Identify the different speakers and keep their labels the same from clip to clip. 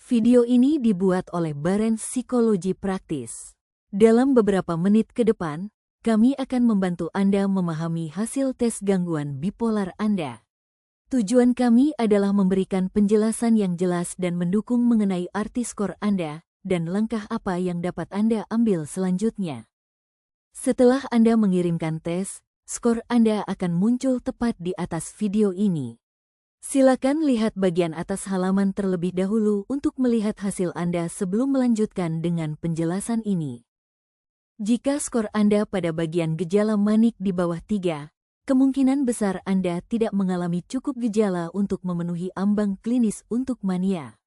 Speaker 1: Video ini dibuat oleh Barents Psikologi Praktis. Dalam beberapa menit ke depan, kami akan membantu Anda memahami hasil tes gangguan bipolar Anda. Tujuan kami adalah memberikan penjelasan yang jelas dan mendukung mengenai arti skor Anda dan langkah apa yang dapat Anda ambil selanjutnya. Setelah Anda mengirimkan tes, skor Anda akan muncul tepat di atas video ini. Silakan lihat bagian atas halaman terlebih dahulu untuk melihat hasil Anda sebelum melanjutkan dengan penjelasan ini. Jika skor Anda pada bagian gejala manik di bawah 3, kemungkinan besar Anda tidak mengalami cukup gejala untuk memenuhi ambang klinis untuk mania.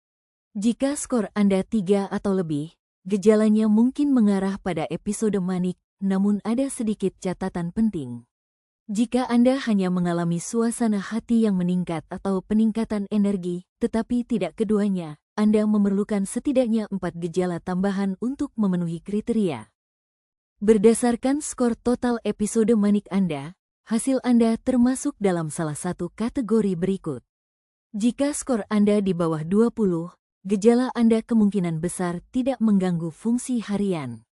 Speaker 1: Jika skor Anda 3 atau lebih, gejalanya mungkin mengarah pada episode manik, namun ada sedikit catatan penting. Jika Anda hanya mengalami suasana hati yang meningkat atau peningkatan energi, tetapi tidak keduanya, Anda memerlukan setidaknya 4 gejala tambahan untuk memenuhi kriteria. Berdasarkan skor total episode manik Anda, hasil Anda termasuk dalam salah satu kategori berikut. Jika skor Anda di bawah 20, gejala Anda kemungkinan besar tidak mengganggu fungsi harian.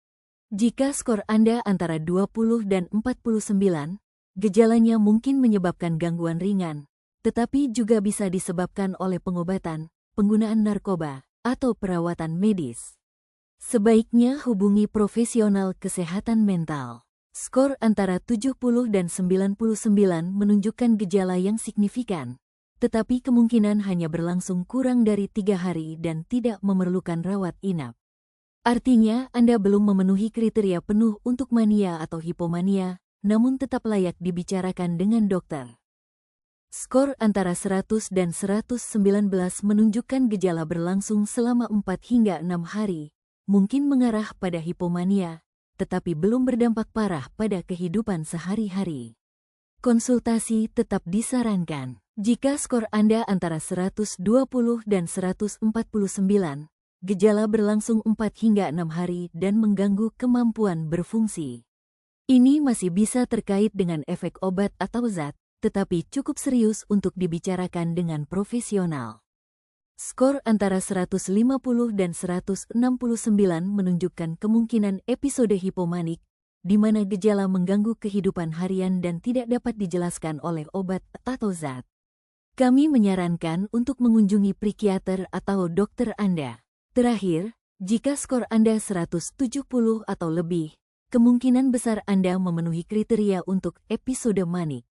Speaker 1: Jika skor Anda antara 20 dan 49, gejalanya mungkin menyebabkan gangguan ringan, tetapi juga bisa disebabkan oleh pengobatan, penggunaan narkoba, atau perawatan medis. Sebaiknya hubungi profesional kesehatan mental. Skor antara 70 dan 99 menunjukkan gejala yang signifikan, tetapi kemungkinan hanya berlangsung kurang dari 3 hari dan tidak memerlukan rawat inap. Artinya, Anda belum memenuhi kriteria penuh untuk mania atau hipomania, namun tetap layak dibicarakan dengan dokter. Skor antara 100 dan 119 menunjukkan gejala berlangsung selama 4 hingga 6 hari, mungkin mengarah pada hipomania, tetapi belum berdampak parah pada kehidupan sehari-hari. Konsultasi tetap disarankan. Jika skor Anda antara 120 dan 149, gejala berlangsung 4 hingga 6 hari dan mengganggu kemampuan berfungsi. Ini masih bisa terkait dengan efek obat atau zat, tetapi cukup serius untuk dibicarakan dengan profesional. Skor antara 150 dan 169 menunjukkan kemungkinan episode hipomanik, di mana gejala mengganggu kehidupan harian dan tidak dapat dijelaskan oleh obat atau zat. Kami menyarankan untuk mengunjungi psikiater atau dokter Anda. Terakhir, jika skor Anda 170 atau lebih, kemungkinan besar Anda memenuhi kriteria untuk episode manik.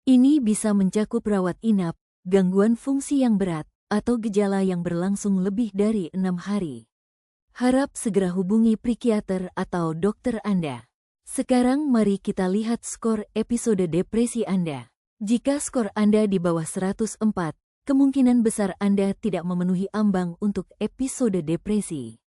Speaker 1: Ini bisa mencakup rawat inap, gangguan fungsi yang berat, atau gejala yang berlangsung lebih dari 6 hari. Harap segera hubungi psikiater atau dokter Anda. Sekarang mari kita lihat skor episode depresi Anda. Jika skor Anda di bawah 104, kemungkinan besar Anda tidak memenuhi ambang untuk episode depresi.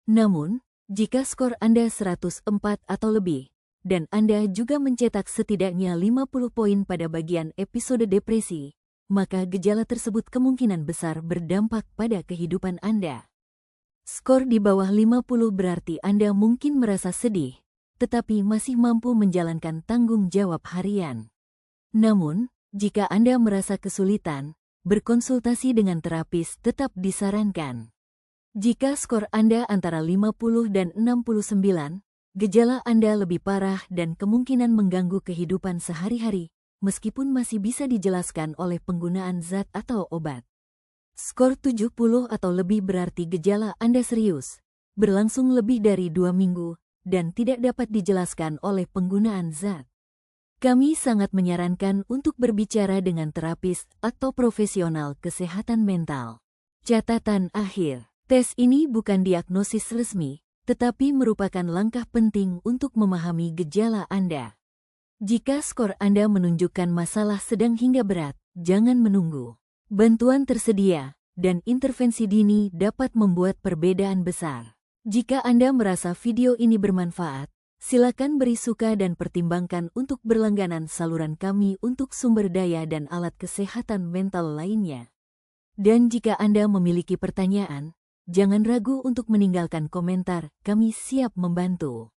Speaker 1: Namun, jika skor Anda 104 atau lebih, dan Anda juga mencetak setidaknya 50 poin pada bagian episode depresi, maka gejala tersebut kemungkinan besar berdampak pada kehidupan Anda. Skor di bawah 50 berarti Anda mungkin merasa sedih, tetapi masih mampu menjalankan tanggung jawab harian. Namun, jika Anda merasa kesulitan, berkonsultasi dengan terapis tetap disarankan. Jika skor Anda antara 50 dan 69, gejala Anda lebih parah dan kemungkinan mengganggu kehidupan sehari-hari, meskipun masih bisa dijelaskan oleh penggunaan zat atau obat. Skor 70 atau lebih berarti gejala Anda serius, berlangsung lebih dari 2 minggu, dan tidak dapat dijelaskan oleh penggunaan zat. Kami sangat menyarankan untuk berbicara dengan terapis atau profesional kesehatan mental. Catatan akhir. Tes ini bukan diagnosis resmi, tetapi merupakan langkah penting untuk memahami gejala Anda. Jika skor Anda menunjukkan masalah sedang hingga berat, jangan menunggu. Bantuan tersedia, dan intervensi dini dapat membuat perbedaan besar. Jika Anda merasa video ini bermanfaat, silakan beri suka dan pertimbangkan untuk berlangganan saluran kami untuk sumber daya dan alat kesehatan mental lainnya. Dan jika Anda memiliki pertanyaan, jangan ragu untuk meninggalkan komentar, kami siap membantu.